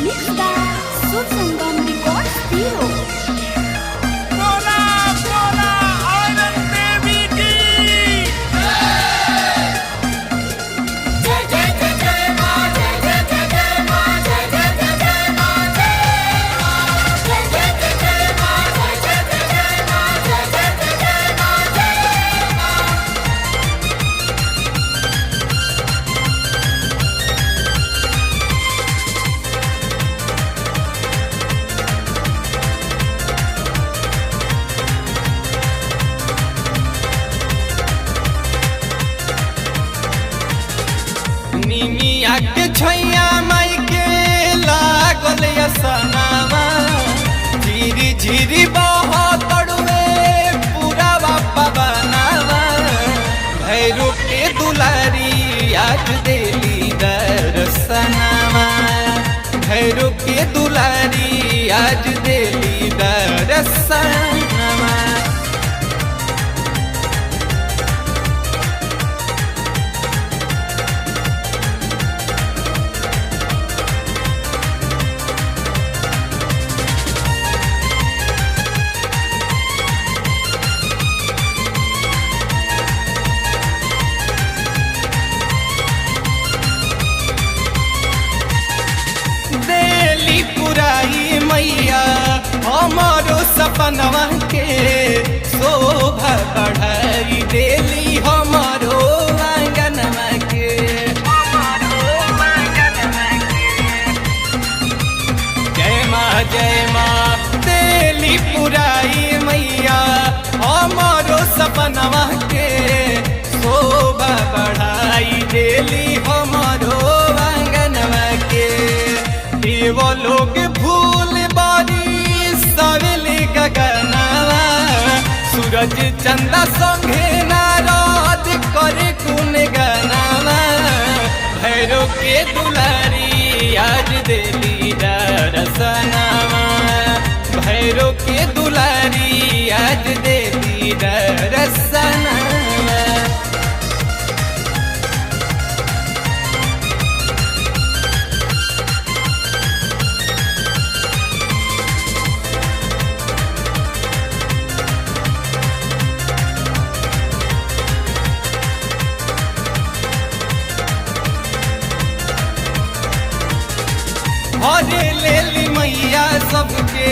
Mixed by Sur Sangam Records Bureau. बोला बोला आनंद देवी की जय जय जय जय मां जय जय जय जय मां जय जय जय जय मां जय जय जय जय मां जय जय जय जय मां जय जय जय जय मां निमिया के छैया माई के लागल असनावा झिरी झिरी बहत तड़ुए पूरा बापा बनावा भैरू के दुलारी आज देली दर्शनावा भैरू के दुलारी आज देली दर्शनावा देली पुराई मैया हमारो सपनवा के शोभा बढ़ाई देली हमारो आंगनवा के जय माँ देली पुराई मैया हमारो सपनवा के शोभा बढ़ाई देली हमारो आंगनवा के देव लोग भूल बारी सवेले गगनवा सूरज चंदा संगे नारद करे कुन गनवा भैरो के दुलारी आज देली दर्शनवा भैरो के दुलारी आज देली दर्शनवा हरे लेली मैया सबके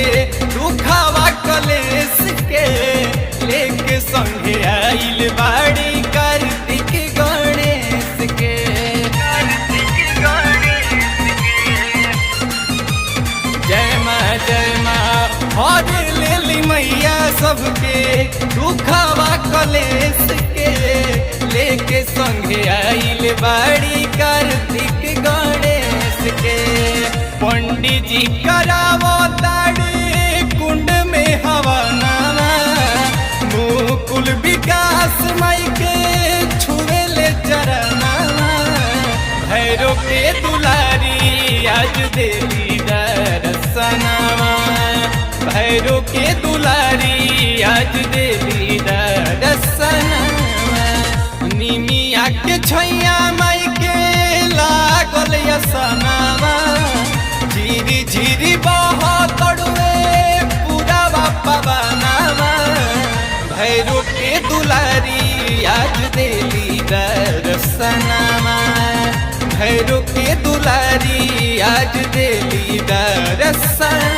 दुखावा कलेस के लेके संगे आइल बाड़ी कार्तिक गणेश के जय माँ हरे लेली मैया सबके दुखावा कलेस के लेके संगे आइल बाड़ी कार्तिक गणेश के पंडित जी करावो ताड़े कुंड में हवनावा मुकुल विकास माई के छुए ले चरनावा भैरो के दुलारी आज देली दर्शनावा भैरो के दुलारी आज देली दर्शनावा निमिया के छैया माई के लागल असनावा झिरी झिरी बहत तड़ुए पूरा बापा बनावा भैरू के दुलारी आज देली दर्शनावा भैरू के दुलारी आज देली दर्शन